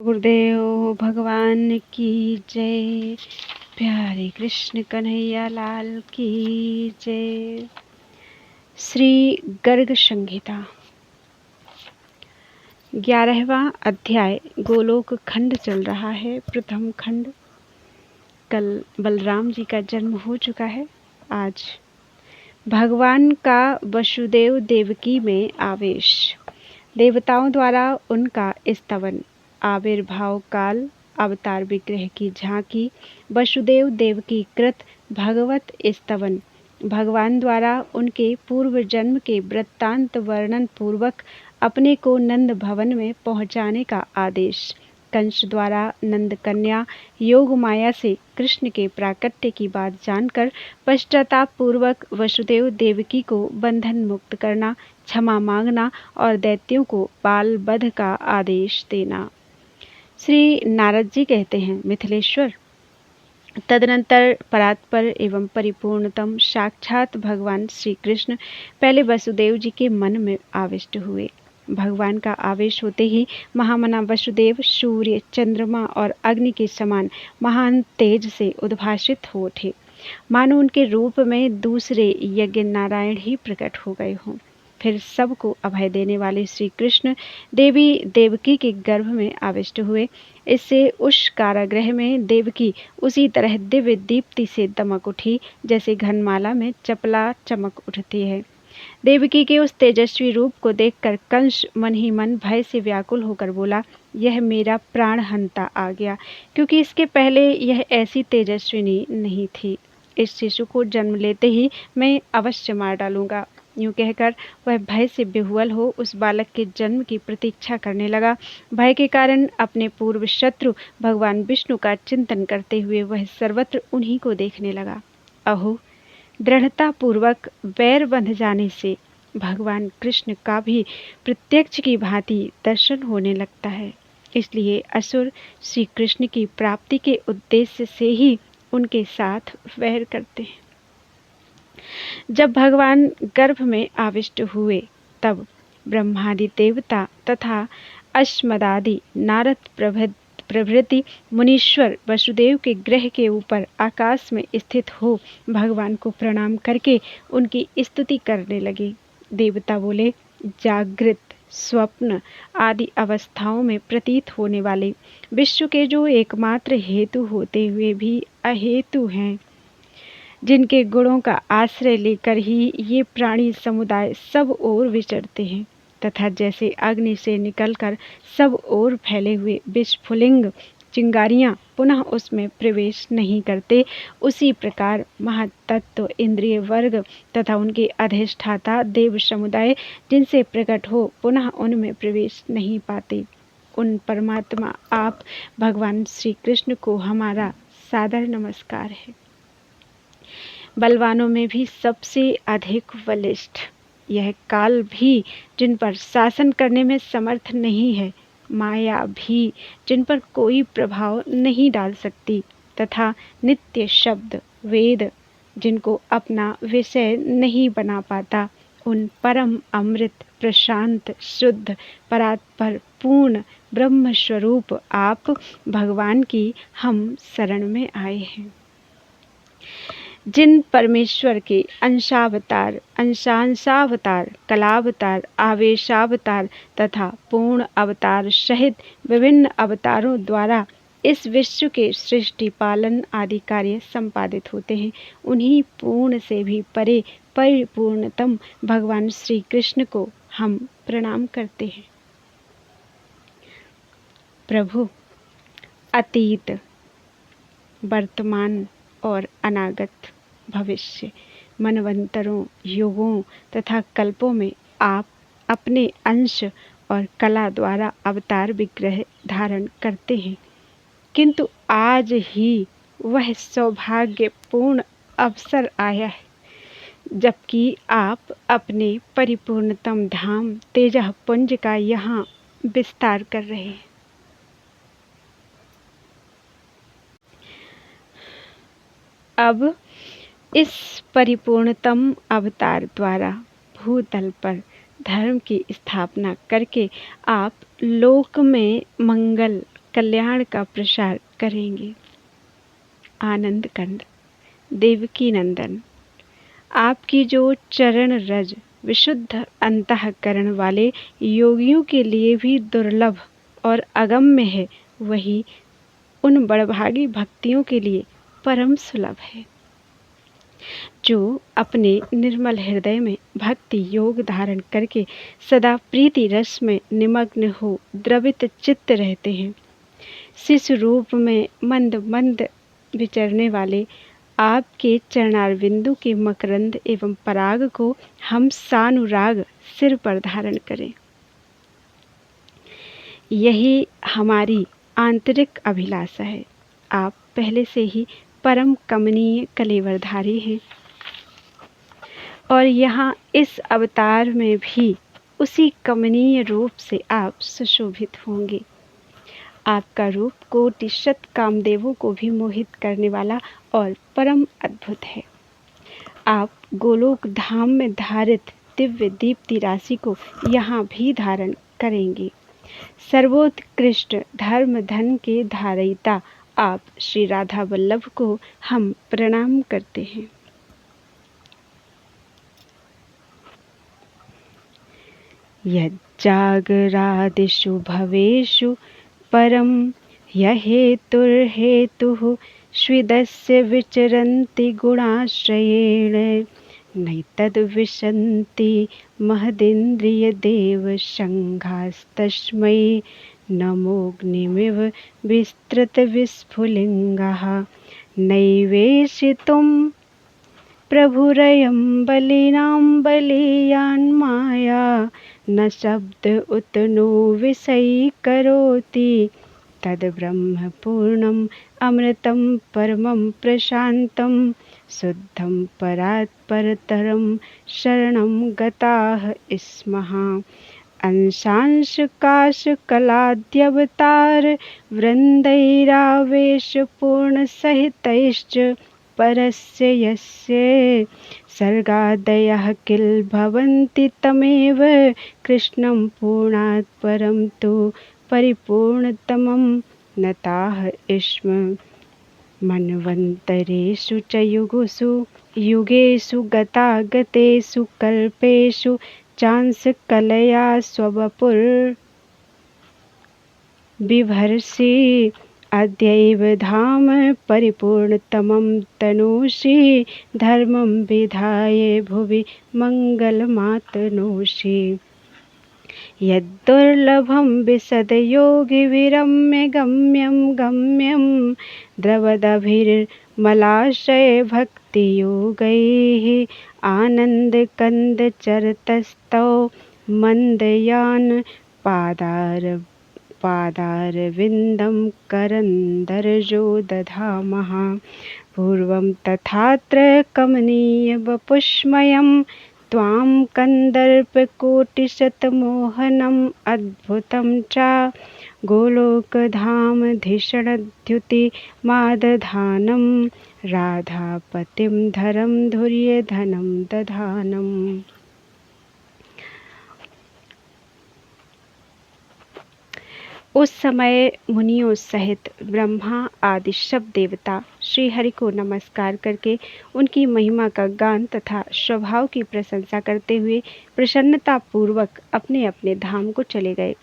गुरुदेव भगवान की जय। प्यारे कृष्ण कन्हैया लाल की जय। श्री गर्ग संहिता 11वां अध्याय गोलोक खंड चल रहा है। प्रथम खंड। कल बलराम जी का जन्म हो चुका है। आज भगवान का वसुदेव देवकी में आवेश, देवताओं द्वारा उनका स्तवन, आविर्भाव काल, अवतार विग्रह की झांकी, वसुदेव देवकी कृत भगवत स्तवन, भगवान द्वारा उनके पूर्व जन्म के वृत्तांत वर्णन पूर्वक अपने को नंद भवन में पहुंचाने का आदेश, कंस द्वारा नंद कन्या योग माया से कृष्ण के प्राकट्य की बात जानकर पश्चाताप पूर्वक वसुदेव देवकी को बंधन मुक्त करना, क्षमा मांगना और दैत्यों को बाल वध का आदेश देना। श्री नारद जी कहते हैं, मिथिलेश्वर, तदनंतर परात्पर एवं परिपूर्णतम साक्षात भगवान श्री कृष्ण पहले वसुदेव जी के मन में आविष्ट हुए। भगवान का आवेश होते ही महामना वसुदेव सूर्य, चंद्रमा और अग्नि के समान महान तेज से उद्भासित हो उठे, मानो उनके रूप में दूसरे यज्ञ नारायण ही प्रकट हो गए हों। फिर सबको अभय देने वाले श्री कृष्ण देवी देवकी के गर्भ में आविष्ट हुए। इससे उस कारागृह में देवकी उसी तरह दिव्य दीप्ति से दमक उठी जैसे घनमाला में चपला चमक उठती है। देवकी के उस तेजस्वी रूप को देखकर कंस मन ही मन भय से व्याकुल होकर बोला, यह मेरा प्राण हंता आ गया, क्योंकि इसके पहले यह ऐसी तेजस्विनी नहीं थी। इस शिशु को जन्म लेते ही मैं अवश्य मार डालूंगा। यूं कहकर वह भय से बेहुअल हो उस बालक के जन्म की प्रतीक्षा करने लगा। भय के कारण अपने पूर्व शत्रु भगवान विष्णु का चिंतन करते हुए वह सर्वत्र उन्हीं को देखने लगा। अहो, दृढ़ता पूर्वक वैर बंध जाने से भगवान कृष्ण का भी प्रत्यक्ष की भांति दर्शन होने लगता है। इसलिए असुर श्री कृष्ण की प्राप्ति के उद्देश्य से ही उनके साथ वैर करते हैं। जब भगवान गर्भ में आविष्ट हुए तब ब्रह्मादि देवता तथा अश्मदादि नारद प्रभृति मुनीश्वर वसुदेव के ग्रह के ऊपर आकाश में स्थित हो भगवान को प्रणाम करके उनकी स्तुति करने लगे। देवता बोले, जागृत, स्वप्न आदि अवस्थाओं में प्रतीत होने वाले विश्व के जो एकमात्र हेतु होते हुए भी अहेतु हैं, जिनके गुणों का आश्रय लेकर ही ये प्राणी समुदाय सब ओर विचरते हैं, तथा जैसे अग्नि से निकलकर सब ओर फैले हुए विस्फुलिंग चिंगारियां पुनः उसमें प्रवेश नहीं करते, उसी प्रकार महातत्व इंद्रिय वर्ग तथा उनके अधिष्ठाता देव समुदाय जिनसे प्रकट हो पुनः उनमें प्रवेश नहीं पाते, उन परमात्मा आप भगवान श्री कृष्ण को हमारा सादर नमस्कार है। बलवानों में भी सबसे अधिक बलिष्ठ, यह काल भी जिन पर शासन करने में समर्थ नहीं है, माया भी जिन पर कोई प्रभाव नहीं डाल सकती, तथा नित्य शब्द वेद जिनको अपना विषय नहीं बना पाता, उन परम अमृत प्रशांत शुद्ध परात्पर पूर्ण ब्रह्म स्वरूप आप भगवान की हम शरण में आए हैं। जिन परमेश्वर के अंशावतार, अंशांशावतार, कलावतार, आवेशावतार तथा पूर्ण अवतार सहित विभिन्न अवतारों द्वारा इस विश्व के सृष्टि पालन आदि कार्य संपादित होते हैं, उन्हीं पूर्ण से भी परे परिपूर्णतम भगवान श्री कृष्ण को हम प्रणाम करते हैं। प्रभु, अतीत, वर्तमान और अनागत भविष्य मनवंतरों, युगों तथा कल्पों में आप अपने अंश और कला द्वारा अवतार विग्रह धारण करते हैं, किंतु आज ही वह सौभाग्यपूर्ण अवसर आया है जबकि आप अपने परिपूर्णतम धाम तेजःपुंज का यहाँ विस्तार कर रहे हैं। अब इस परिपूर्णतम अवतार द्वारा भूतल पर धर्म की स्थापना करके आप लोक में मंगल कल्याण का प्रसार करेंगे। आनंद कंद। देवकी नंदन, आपकी जो चरण रज विशुद्ध अंतःकरण वाले योगियों के लिए भी दुर्लभ और अगम्य है, वही उन बड़भागी भक्तियों के लिए परम सुलभ है, जो अपने निर्मल हृदय में भक्ति योग धारण करके सदा प्रीति रस में निमग्न हो द्रवित चित्त रहते हैं। शिशु रूप में मंद मंद विचरने वाले आपके चरणारविंदों के मकरंद एवं पराग को हम सानुराग सिर पर धारण करें। यही हमारी आंतरिक अभिलाषा है। आप पहले से ही परम कमनीय कलेवरधारी हैं और यहाँ इस अवतार में भी उसी कमनीय रूप से आप सुशोभित होंगे। आपका रूप कोटि शत कामदेवों को भी मोहित करने वाला और परम अद्भुत है। आप गोलोक धाम में धारित दिव्य दीप्ति राशि को यहाँ भी धारण करेंगे। सर्वोत्कृष्ट धर्म धन के धारयिता आप श्री राधा वल्लभ को हम प्रणाम करते हैं। यज्जागरादिषु भवेषु परम यहेतुर्हेतुः स्विदस्य विचरन्ति गुणाश्रयेण नैतद्विशन्ति महदिन्द्रियदेव संघास्तस्मै नमोऽग्निमिव विस्तृतविस्फुलिङ्गः नैवेशितुं प्रभुरयं बलिनां बलीयान् माया न शब्द उत नो विषयीकरोति तद्ब्रह्म पूर्णम् अमृतं परमं प्रशान्तं शुद्धं परात् परतरं शरणं गताः स्मः। अंशांश काश कलाद्यवतार वृन्दैरावेश पूर्ण सहितैश्च परस्य यस्य सर्गादयः किल भवन्ति तमेव कृष्णं पूर्णात् परं तु परिपूर्णतमं नताः स्म। मन्वन्तरेषु च युगेषु युगेषु गतागतेषु कल्पेषु चांसकलया स्ववपुर्बिभर्षि अद्यैव धाम परिपूर्णतमं तनोषि धर्मं विधाय भुवि मङ्गलमातनोषि। यद्दुर्लभं विशदयोगिविरम्य गम्यं गम्यं द्रवदभिर्मलाशय भक्तियोगैः आनन्दकन्दचरतस्तौ मन्दयान् पादारविन्दं करन्दरजो दधामः। पूर्वं तथात्र कमनीयवपुष्मयं त्वां कन्दर्पकोटिशतमोहनम् अद्भुतं च गोलोकधामधिषणद्युतिमादधानं राधापतिं धरं धुर्यधनं दधानम्। उस समय मुनियों सहित ब्रह्मा आदि सब देवता श्री हरि को नमस्कार करके उनकी महिमा का गान तथा स्वभाव की प्रशंसा करते हुए प्रसन्नता पूर्वक अपने अपने धाम को चले गए।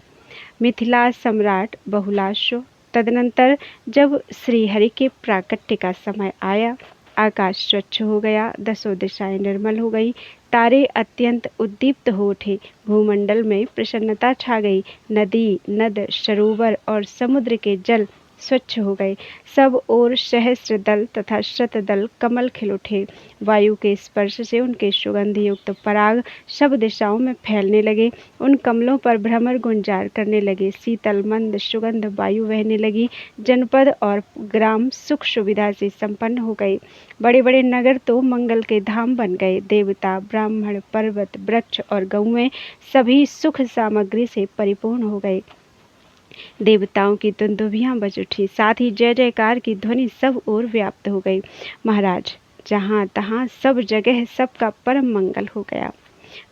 मिथिला सम्राट बहुलाशो तदनंतर जब श्री हरि के प्राकट्य का समय आया, आकाश स्वच्छ हो गया, दसों दिशाएं निर्मल हो गई, तारे अत्यंत उद्दीप्त हो उठे, भूमंडल में प्रसन्नता छा गई, नदी नद सरोवर और समुद्र के जल स्वच्छ हो गए, सब ओर सहस्र दल तथा शतदल कमल खिल उठे, वायु के स्पर्श से उनके सुगंध युक्त पराग सब दिशाओं में फैलने लगे, उन कमलों पर भ्रमर गुंजार करने लगे, शीतल मंद सुगंध वायु बहने लगी, जनपद और ग्राम सुख सुविधा से संपन्न हो गए, बड़े बड़े नगर तो मंगल के धाम बन गए, देवता ब्राह्मण पर्वत वृक्ष और गौएं सभी सुख सामग्री से परिपूर्ण हो गए, देवताओं की दुंदुभियां बज उठी, साथ ही जय जयकार की ध्वनि सब ओर व्याप्त हो गई। महाराज, जहाँ तहाँ सब जगह सबका परम मंगल हो गया।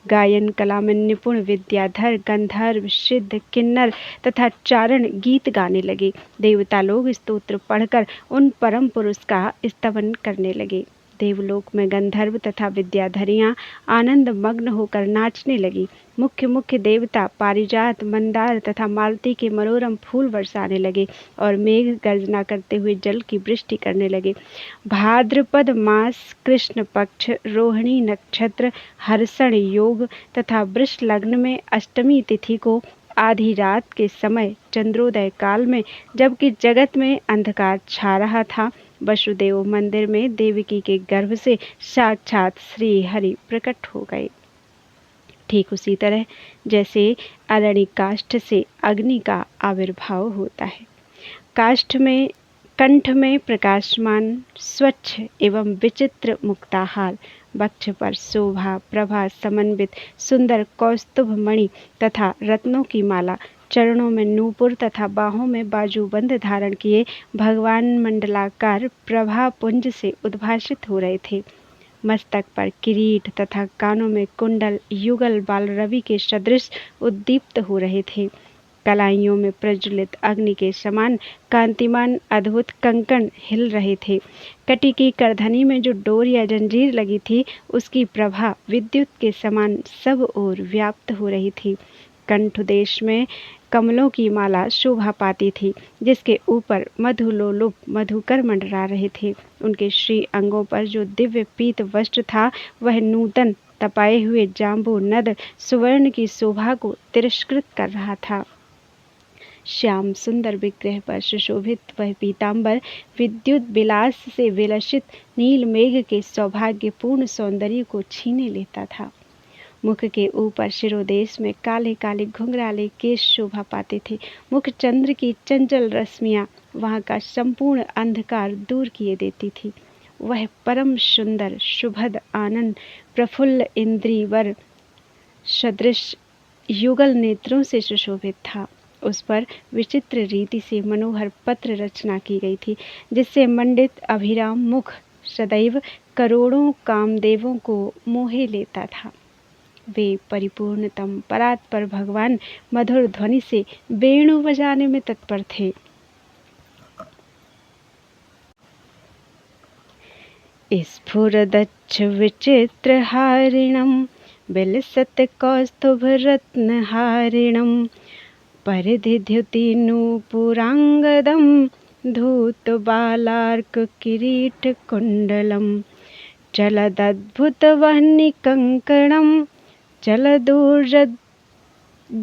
गायन कला में निपुण विद्याधर, गंधर्व, सिद्ध, किन्नर तथा चारण गीत गाने लगे। देवता लोग स्तोत्र पढ़कर उन परम पुरुष का स्तवन करने लगे। देवलोक में गंधर्व तथा विद्याधरियां आनंद मग्न होकर नाचने लगी। मुख्य मुख्य देवता पारिजात, मंदार तथा मालती के मनोरम फूल बरसाने लगे और मेघ गर्जना करते हुए जल की वृष्टि करने लगे। भाद्रपद मास कृष्ण पक्ष रोहिणी नक्षत्र हर्षण योग तथा वृष लग्न में अष्टमी तिथि को आधी रात के समय चंद्रोदय काल में, जबकि जगत में अंधकार छा रहा था, वसुदेव मंदिर में देवकी के गर्भ से साक्षात श्री हरि प्रकट हो गए। ठीक उसी तरह जैसे अरण्य काष्ठ से अग्नि का आविर्भाव होता है। कंठ में प्रकाशमान स्वच्छ एवं विचित्र मुक्ताहार, वक्ष पर शोभा प्रभा समन्वित सुंदर कौस्तुभ मणि तथा रत्नों की माला, चरणों में नूपुर तथा बाहों में बाजूबंद धारण किए भगवान मंडलाकार प्रभा पुंज से उद्भासित हो रहे थे। मस्तक पर किरीट तथा कानों में कुंडल युगल बाल रवि के सदृश उद्दीप्त हो रहे थे। कलाइयों में प्रज्वलित अग्नि के समान कांतिमान अद्भुत कंकण हिल रहे थे। कटी की करधनी में जो डोर या जंजीर लगी थी, उसकी प्रभा विद्युत के समान सब ओर व्याप्त हो रही थी। कंठ देश में कमलों की माला शोभा पाती थी, जिसके ऊपर मधुलोलुप मधुकर मंडरा रहे थे। उनके श्री अंगों पर जो दिव्य पीत वस्त्र था, वह नूतन तपाए हुए जाम्बू नद सुवर्ण की शोभा को तिरस्कृत कर रहा था। श्याम सुंदर विग्रह पर सुशोभित वह पीतांबर विद्युत विलास से विलसित नील मेघ के सौभाग्यपूर्ण सौंदर्य को छीने लेता था। मुख के ऊपर शिरोदेश में काले काले घुंघराले केश शोभा पाते थे। मुख चंद्र की चंचल रश्मियां वहां का संपूर्ण अंधकार दूर किए देती थी। वह परम सुंदर सुभद आनंद प्रफुल्ल इंद्रिवर सदृश युगल नेत्रों से सुशोभित था। उस पर विचित्र रीति से मनोहर पत्र रचना की गई थी, जिससे मंडित अभिराम मुख सदैव करोड़ों कामदेवों को मोहे लेता था। वे परिपूर्णतम परात्पर भगवान मधुर ध्वनि से वेणु बजाने में तत्पर थे। स्फुरदच्छ विचित्र हारिणम बिलसत कौस्तुभ रत्न हारिणम परिधिद्युति नूपुरांगदम धूत बालार्क किरीट कुंडलम चलदद्भुत वह्नि कंकणम चलदूर्जद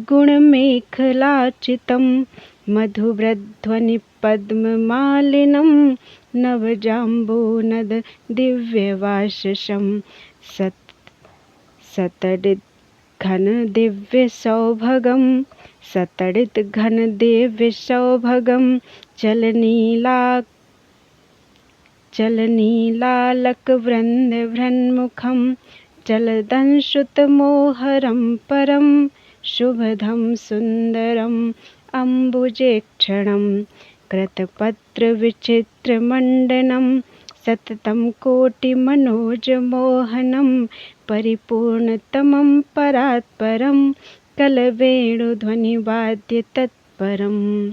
गुणमेखलाचितं मधुव्रध्वनि पद्ममालिनं नवजाम्बूनद दिव्यवाशसं सतडित घन दिव्य सौभगं चलनीलालक वृन्मुखं चलदंशुतमोहरं परं शुभदं सुन्दरम् अम्बुजेक्षणं कृतपत्रविचित्रमण्डनं सततं कोटिमनोजमोहनं परिपूर्णतमं परात्परं कलवेणुध्वनिवाद्य तत्परम्।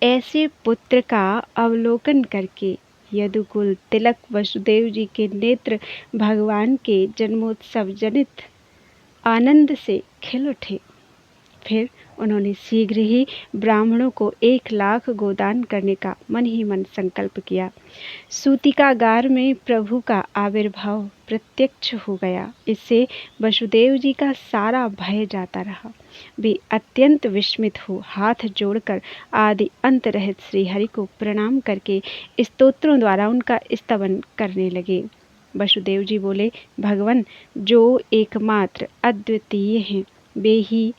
ऐसे पुत्र का अवलोकन करके यदुकुल तिलक वसुदेव जी के नेत्र भगवान के जन्मोत्सव जनित आनंद से खिल उठे। फिर उन्होंने शीघ्र ही ब्राह्मणों को 1,00,000 गोदान करने का मन ही मन संकल्प किया। सूतिकागार में प्रभु का आविर्भाव प्रत्यक्ष हो गया। इससे वसुदेव जी का सारा भय जाता रहा। वे अत्यंत विस्मित हो हाथ जोड़कर आदि अंत रहित श्रीहरि को प्रणाम करके स्तोत्रों द्वारा उनका स्तवन करने लगे। वसुदेव जी बोले, भगवान जो एकमात्र अद्वितीय हैं, वे ही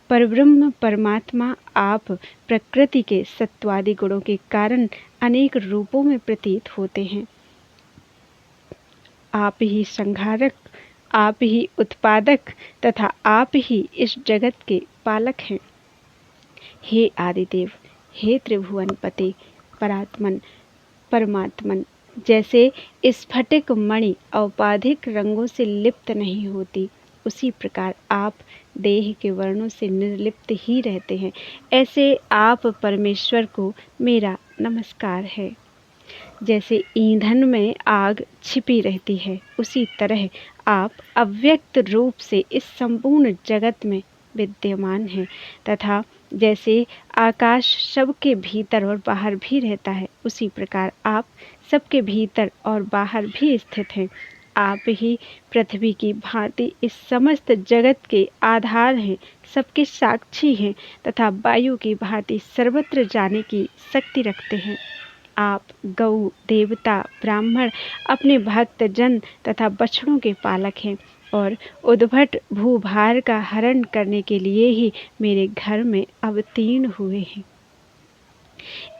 परब्रह्म परमात्मा आप प्रकृति के सत्वादि गुणों के कारण अनेक रूपों में प्रतीत होते हैं। आप ही संहारक, आप ही उत्पादक तथा आप ही इस जगत के पालक हैं। हे आदिदेव, हे त्रिभुवन पते, परात्मन परमात्मन, जैसे स्फटिक मणि औपाधिक रंगों से लिप्त नहीं होती, उसी प्रकार आप देह के वर्णों से निर्लिप्त ही रहते हैं। ऐसे आप परमेश्वर को मेरा नमस्कार है। जैसे ईंधन में आग छिपी रहती है, उसी तरह आप अव्यक्त रूप से इस संपूर्ण जगत में विद्यमान हैं, तथा जैसे आकाश सबके भीतर और बाहर भी रहता है, उसी प्रकार आप सबके भीतर और बाहर भी स्थित हैं। आप ही पृथ्वी की भांति इस समस्त जगत के आधार हैं, सबके साक्षी हैं, तथा वायु की भांति सर्वत्र जाने की शक्ति रखते हैं। आप गौ, देवता, ब्राह्मण, अपने भक्त जन तथा बछड़ों के पालक हैं और उद्भट भूभार का हरण करने के लिए ही मेरे घर में अवतीर्ण हुए हैं।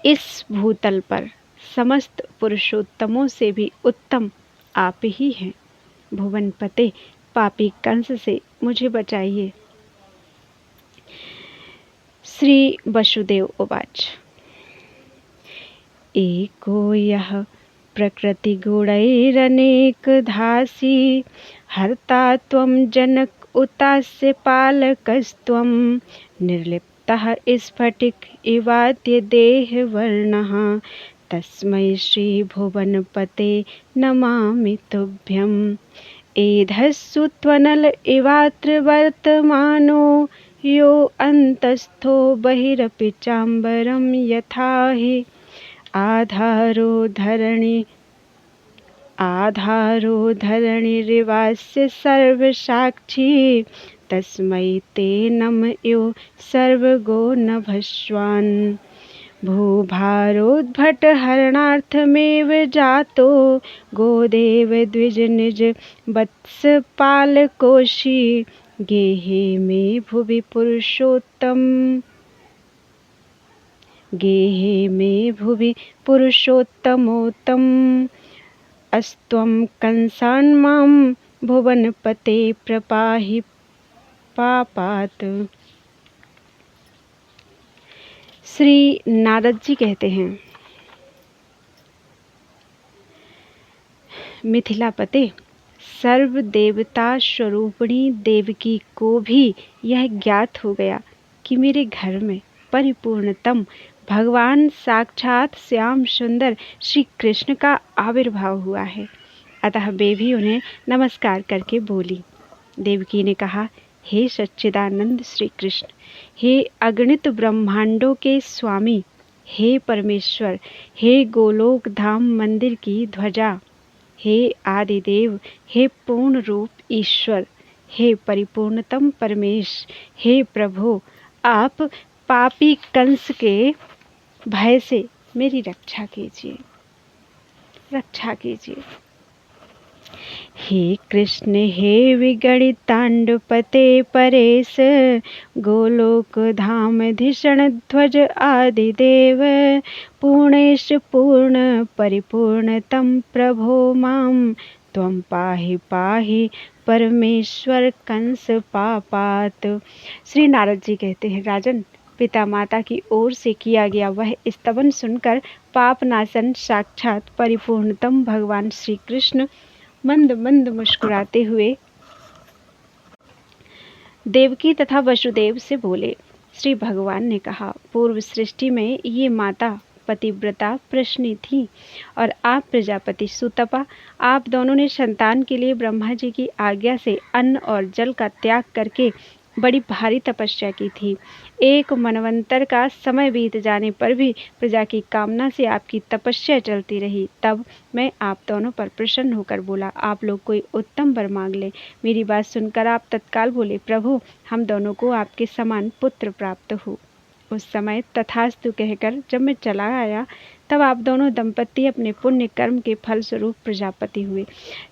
इस भूतल पर समस्त पुरुषोत्तमों से भी उत्तम आप ही हैं। भुवन पते, पापी कंस से मुझे बचाइए। श्री वसुदेव उवाच। एको यः प्रकृतिगुणैरनेकधासी हर्ता त्वं जनक उतास्य पालकस्त्वं निर्लिप्तः स्फटिक इवाद्य देहवर्णः तस्मै श्रीभुवनपते नमामि तुभ्यम्। एधस्सु त्वनल इवात्र वर्तमानो यो अन्तस्थो बहिरपि चाम्बरं यथा हि आधारो धरणिरिवास्य सर्वसाक्षी तस्मै ते नम यो सर्वगो नभस्वान्। भूभारोद्भटहरणार्थमेव जातो गोदेव द्विज निज वत्सपालकोशी गेहे मे भुवि पुरुषोत्तमोत्तम अस्त्वं कंसान् मां भुवनपते प्रपाहि पापात्। श्री नारद जी कहते हैं, मिथिलापते, सर्व देवता स्वरूपिणी देवकी को भी यह ज्ञात हो गया कि मेरे घर में परिपूर्णतम भगवान साक्षात श्याम सुंदर श्री कृष्ण का आविर्भाव हुआ है। अतः वे भी उन्हें नमस्कार करके बोली। देवकी ने कहा, हे सच्चिदानंद श्री कृष्ण, हे अगणित ब्रह्मांडों के स्वामी, हे परमेश्वर, हे गोलोक धाम मंदिर की ध्वजा, हे आदिदेव, हे पूर्ण रूप ईश्वर, हे परिपूर्णतम परमेश, हे प्रभु, आप पापी कंस के भय से मेरी रक्षा कीजिए। हे कृष्ण, हे विगणितांडपते परेश, गोलोक धामधिषण ध्वज आदिदेव, पूर्णेश पूर्ण परिपूर्णतम प्रभो मां त्वं पाहि पाहि परमेश्वर कंस पापात्। श्री नारद जी कहते हैं, राजन, पिता माता की ओर से किया गया वह स्तवन सुनकर पापनाशन साक्षात परिपूर्णतम भगवान श्री कृष्ण मंद मंद मुस्कुराते हुए देवकी तथा वसुदेव से बोले। श्री भगवान ने कहा, पूर्व सृष्टि में ये माता पतिव्रता प्रश्नी थी और आप प्रजापति सुतपा, आप दोनों ने संतान के लिए ब्रह्मा जी की आज्ञा से अन्न और जल का त्याग करके बड़ी भारी तपस्या की थी। एक मनवंतर का समय बीत जाने पर भी प्रजा की कामना से आपकी तपस्या चलती रही। तब मैं आप दोनों पर प्रसन्न होकर बोला, आप लोग कोई उत्तम वर मांग ले। मेरी बात सुनकर आप तत्काल बोले, प्रभु, हम दोनों को आपके समान पुत्र प्राप्त हो। उस समय तथास्तु कहकर जब मैं चला आया, तब आप दोनों दंपति अपने पुण्य कर्म के फल स्वरूप प्रजापति हुए।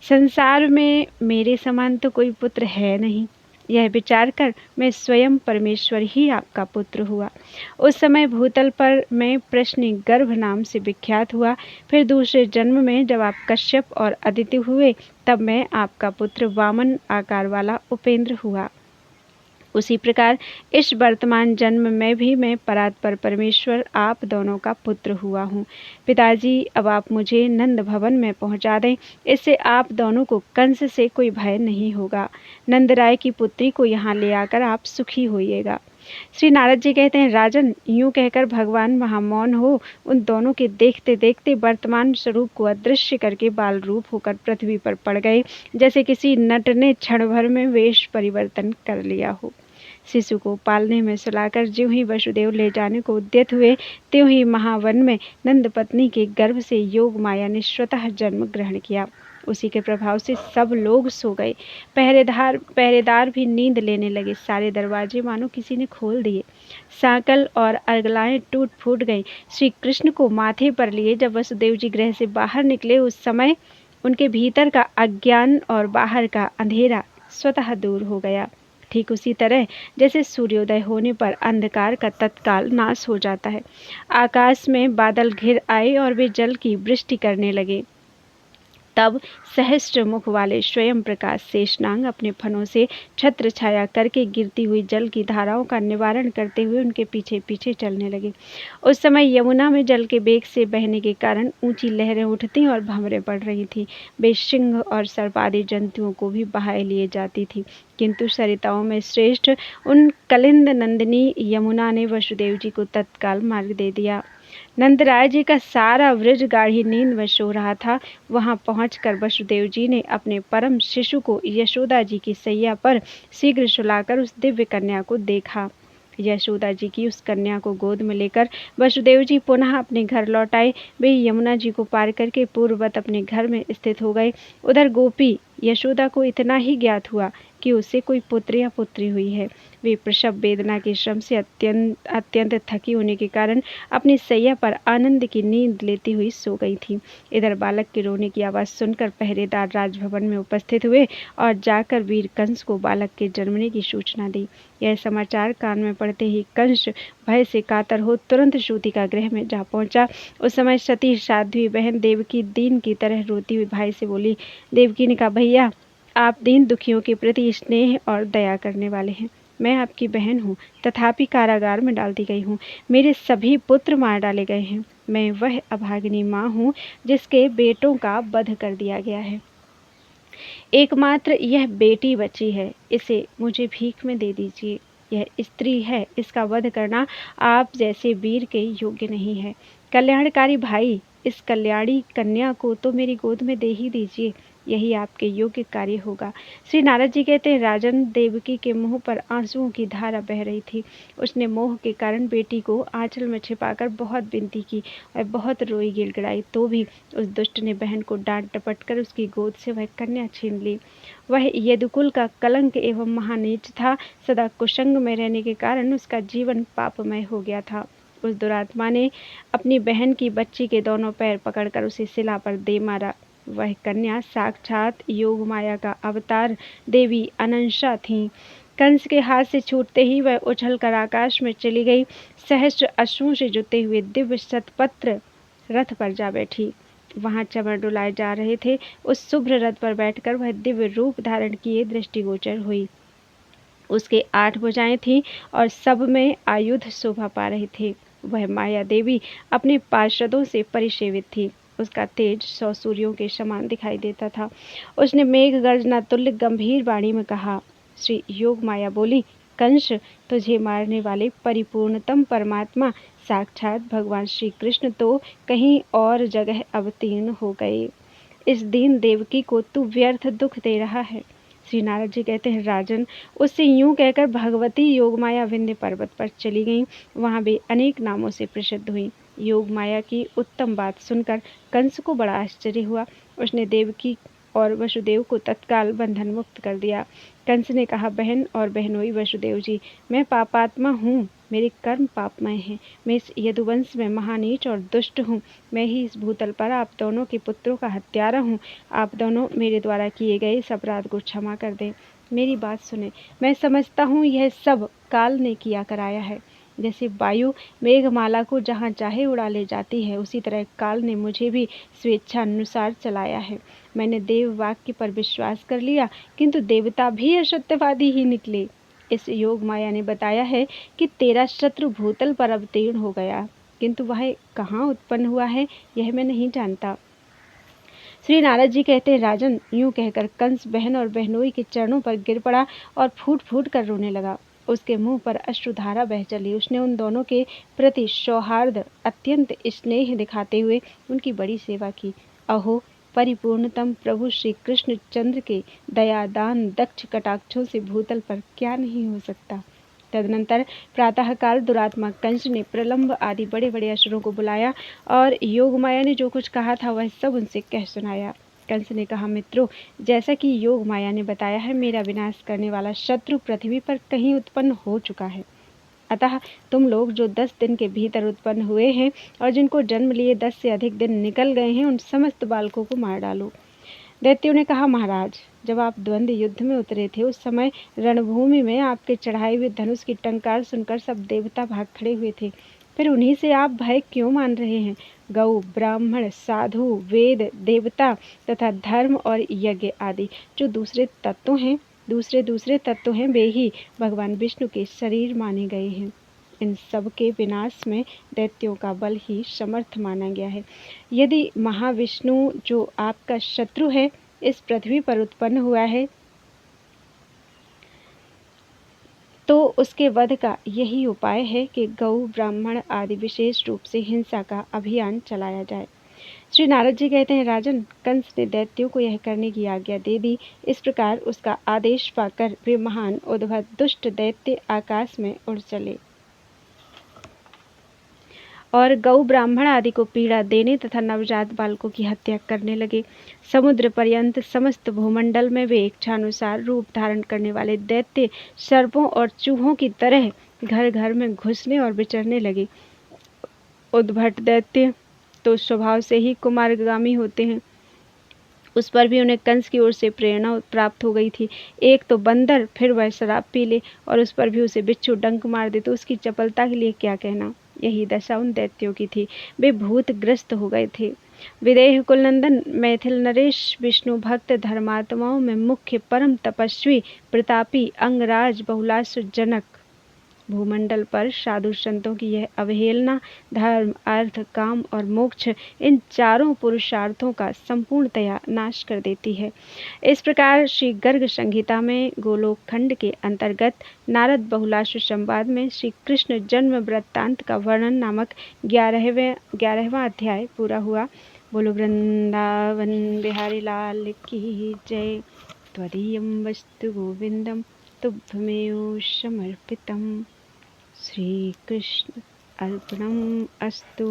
संसार में मेरे समान तो कोई पुत्र है नहीं, यह विचार कर मैं स्वयं परमेश्वर ही आपका पुत्र हुआ। उस समय भूतल पर मैं प्रश्नि गर्भ नाम से विख्यात हुआ। फिर दूसरे जन्म में जब आप कश्यप और अदिति हुए, तब मैं आपका पुत्र वामन आकार वाला उपेंद्र हुआ। उसी प्रकार इस वर्तमान जन्म में भी मैं परात्पर परमेश्वर आप दोनों का पुत्र हुआ हूँ। पिताजी, अब आप मुझे नंद भवन में पहुँचा दें, इससे आप दोनों को कंस से कोई भय नहीं होगा। नंद राय की पुत्री को यहाँ ले आकर आप सुखी होइएगा। श्री नारद जी कहते हैं, राजन, यूं कहकर भगवान महामौन हो उन दोनों के देखते देखते वर्तमान स्वरूप को अदृश्य करके बाल रूप होकर पृथ्वी पर पड़ गए, जैसे किसी नट ने क्षण भर में वेश परिवर्तन कर लिया हो। शिशु को पालने में सुलाकर ज्यों ही वसुदेव ले जाने को उद्यत हुए, त्यों ही महावन में नंद पत्नी के गर्भ से योग माया ने स्वतः जन्म ग्रहण किया। उसी के प्रभाव से सब लोग सो गए। पहरेदार भी नींद लेने लगे। सारे दरवाजे मानो किसी ने खोल दिए। सांकल और अर्गलाएं टूट फूट गईं। श्री कृष्ण को माथे पर लिए जब वसुदेव जी गृह से बाहर निकले, उस समय उनके भीतर का अज्ञान और बाहर का अंधेरा स्वतः दूर हो गया। ठीक उसी तरह जैसे सूर्योदय होने पर अंधकार का तत्काल नाश हो जाता है। आकाश में बादल घिर आए और वे जल की वृष्टि करने लगे। तब सहस्त्र मुख वाले स्वयं प्रकाश शेषनाग अपने फनों से छत्र छाया करके गिरती हुई जल की धाराओं का निवारण करते हुए उनके पीछे पीछे चलने लगे। उस समय यमुना में जल के वेग से बहने के कारण ऊंची लहरें उठती और भंवरें पड़ रही थीं। वे सिंह और सर्पादी जंतुओं को भी बहाए लिए जाती थी, किंतु सरिताओं में श्रेष्ठ उन कलिंद नंदिनी यमुना ने वसुदेव जी को तत्काल मार्ग दे दिया। नंदराय जी का सारा वृज गाढ़ी नींद में सो रहा था। वहां पहुंचकर वसुदेव जी ने अपने परम शिशु को यशोदा जी की सैया पर शीघ्र सुलाकर उस दिव्य कन्या को देखा। यशोदा जी की उस कन्या को गोद में लेकर वसुदेव जी पुनः अपने घर लौट आए। वे यमुना जी को पार करके पूर्ववत अपने घर में स्थित हो गए। उधर गोपी यशोदा को इतना ही ज्ञात हुआ कि उसे कोई पुत्र या पुत्री हुई है। वे प्रसव वेदना के श्रम से अत्यंत थकी होने के कारण अपनी सैया पर आनंद की नींद लेती हुई सो गई थी। इधर बालक के रोने की आवाज़ सुनकर पहरेदार राजभवन में उपस्थित हुए और जाकर वीर कंस को बालक के जन्मने की सूचना दी। यह समाचार कान में पड़ते ही कंस भय से कातर हो तुरंत सूतिका गृह में जा पहुंचा। उस समय सती साध्वी बहन देवकी दीन की तरह रोती हुई भाई से बोली। देवकी ने कहा, भैया, आप दीन दुखियों के प्रति स्नेह और दया करने वाले हैं। मैं आपकी बहन हूँ, तथापि कारागार में डाल दी गई हूँ। मेरे सभी पुत्र मार डाले गए हैं। मैं वह अभागिनी माँ हूँ जिसके बेटों का वध कर दिया गया है। एकमात्र यह बेटी बची है, इसे मुझे भीख में दे दीजिए। यह स्त्री है, इसका वध करना आप जैसे वीर के योग्य नहीं है। कल्याणकारी भाई, इस कल्याणी कन्या को तो मेरी गोद में दे ही दीजिए, यही आपके योग्य कार्य होगा। श्री नारद जी कहते हैं, राजन, देवकी के मुंह पर आंसुओं की धारा बह रही थी। उसने मोह के कारण बेटी को आंचल में छिपाकर बहुत विनती की और बहुत रोई गिड़गिड़ाई, तो भी उस दुष्ट ने बहन को डांट डपट कर उसकी गोद से वह कन्या छीन ली। वह यदुकुल का कलंक एवं महानीच था। सदा कुसंग में रहने के कारण उसका जीवन पापमय हो गया था। उस दुरात्मा ने अपनी बहन की बच्ची के दोनों पैर पकड़कर उसे शिला पर दे मारा। वह कन्या साक्षात योग माया का अवतार देवी अनंशा थीं। कंस के हाथ से छूटते ही वह उछलकर आकाश में चली गई। सहस्त्र अश्वों से जुते हुए दिव्य शतपत्र रथ पर जा बैठी। वहां चमर डुलाए जा रहे थे। उस शुभ्र रथ पर बैठकर वह दिव्य रूप धारण किए दृष्टिगोचर हुई। उसके 8 भुजाएं थीं और सब में आयुध शोभा पा रहे थे। वह माया देवी अपने पार्षदों से परिसेवित थी। उसका तेज 100 सूर्यों के समान दिखाई देता था। उसने मेघ गर्जना तुल्य गंभीर वाणी में कहा। श्री योग माया बोली, कंस, तुझे मारने वाले परिपूर्णतम परमात्मा साक्षात भगवान श्री कृष्ण तो कहीं और जगह अवतीर्ण हो गए। इस दीन देवकी को तू व्यर्थ दुख दे रहा है। श्री नारद जी कहते हैं, राजन, उससे यूं कहकर भगवती योगमाया विंध्य पर्वत पर चली गईं। वहां वे अनेक नामों से प्रसिद्ध हुई। योगमाया की उत्तम बात सुनकर कंस को बड़ा आश्चर्य हुआ। उसने देवकी और वसुदेव को तत्काल बंधन मुक्त कर दिया। कंस ने कहा, बहन और बहनोई वसुदेव जी, मैं पापात्मा हूँ, मेरे कर्म पापमय हैं। मैं इस यदुवंश में महानीच और दुष्ट हूँ। मैं ही इस भूतल पर आप दोनों के पुत्रों का हत्यारा हूँ। आप दोनों मेरे द्वारा किए गए इस अपराध को क्षमा कर दें। मेरी बात सुने। मैं समझता हूँ यह सब काल ने किया कराया है। जैसे वायु मेघमाला को जहाँ चाहे उड़ा ले जाती है, उसी तरह काल ने मुझे भी स्वेच्छा अनुसार चलाया है। मैंने देव वाक्य पर विश्वास कर लिया, किंतु देवता भी असत्यवादी ही निकले। इस योग माया ने बताया है कि तेरा शत्रु भूतल पर अवतीर्ण हो गया, किंतु वह कहाँ उत्पन्न हुआ है यह मैं नहीं जानता। श्री नारद जी कहते हैं, राजन, यूं कहकर कंस बहन और बहनोई के चरणों पर गिर पड़ा और फूट फूट कर रोने लगा। उसके मुंह पर अश्रुधारा बह चली। उसने उन दोनों के प्रति सौहार्द अत्यंत स्नेह दिखाते हुए उनकी बड़ी सेवा की। अहो, परिपूर्णतम प्रभु श्री कृष्ण चंद्र के दयादान दक्ष कटाक्षों से भूतल पर क्या नहीं हो सकता। तदनंतर प्रातःकाल दुरात्मा कंस ने प्रलंब आदि बड़े बड़े असुरों को बुलाया और योगमाया ने जो कुछ कहा था वह सब उनसे कह सुनाया। कंस ने कहा, मित्रों, जैसा कि योग माया ने बताया है, मेरा विनाश करने वाला शत्रु पृथ्वी पर कहीं उत्पन्न हो चुका है। अतः तुम लोग जो 10 दिन के भीतर उत्पन्न हुए हैं और जिनको जन्म लिए 10 से अधिक दिन निकल गए हैं, उन समस्त बालकों को मार डालो। दैत्यों ने कहा, महाराज, जब आप द्वंद्व युद्ध में उतरे थे उस समय रणभूमि में आपके चढ़ाए हुए धनुष की टंकार सुनकर सब देवता भाग खड़े हुए थे। फिर उन्हीं से आप भय क्यों मान रहे हैं? गौ, ब्राह्मण, साधु, वेद, देवता तथा धर्म और यज्ञ आदि जो दूसरे दूसरे तत्व हैं, वे ही भगवान विष्णु के शरीर माने गए हैं। इन सब के विनाश में दैत्यों का बल ही समर्थ माना गया है। यदि महाविष्णु, जो आपका शत्रु है, इस पृथ्वी पर उत्पन्न हुआ है, तो उसके वध का यही उपाय है कि गौ, ब्राह्मण आदि विशेष रूप से हिंसा का अभियान चलाया जाए। श्री नारद जी कहते हैं, राजन, कंस ने दैत्यों को यह करने की आज्ञा दे दी। इस प्रकार उसका आदेश पाकर वे महान उद्भट दुष्ट दैत्य आकाश में उड़ चले और गौ, ब्राह्मण आदि को पीड़ा देने तथा नवजात बालकों की हत्या करने लगे। समुद्र पर्यंत समस्त भूमंडल में वे इच्छानुसार रूप धारण करने वाले दैत्य सर्पों और चूहों की तरह घर घर में घुसने और विचरने लगे। उद्भट दैत्य तो स्वभाव से ही कुमार्गामी होते हैं। उस पर भी उन्हें कंस की ओर से प्रेरणा प्राप्त हो गई थी। एक तो बंदर, फिर वह शराब पी ले और उस पर भी उसे बिच्छू डंक मार दे तो उसकी चपलता के लिए क्या कहना। यही दशा उन दैत्यों की थी। वे भूतग्रस्त हो गए थे। विदेह कुलनंदन, मैथिल नरेश, विष्णु भक्त धर्मात्माओं में मुख्य, परम तपस्वी, प्रतापी, अंगराज, बहुलासु जनक, भूमंडल पर साधु संतों की यह अवहेलना धर्म, अर्थ, काम और मोक्ष, इन चारों पुरुषार्थों का संपूर्णतया नाश कर देती है। इस प्रकार श्री गर्ग संहिता में गोलोक खंड के अंतर्गत नारद बहुलाशु संवाद में श्री कृष्ण जन्म वृत्तांत का वर्णन नामक 11वां अध्याय पूरा हुआ। बोलो वृंदावन बिहारी लाल की जय। त्वदीयं वस्तु गोविंदम तुभ्यमेव समर्पितम्। श्रीकृष्ण अर्पणम् अस्तु।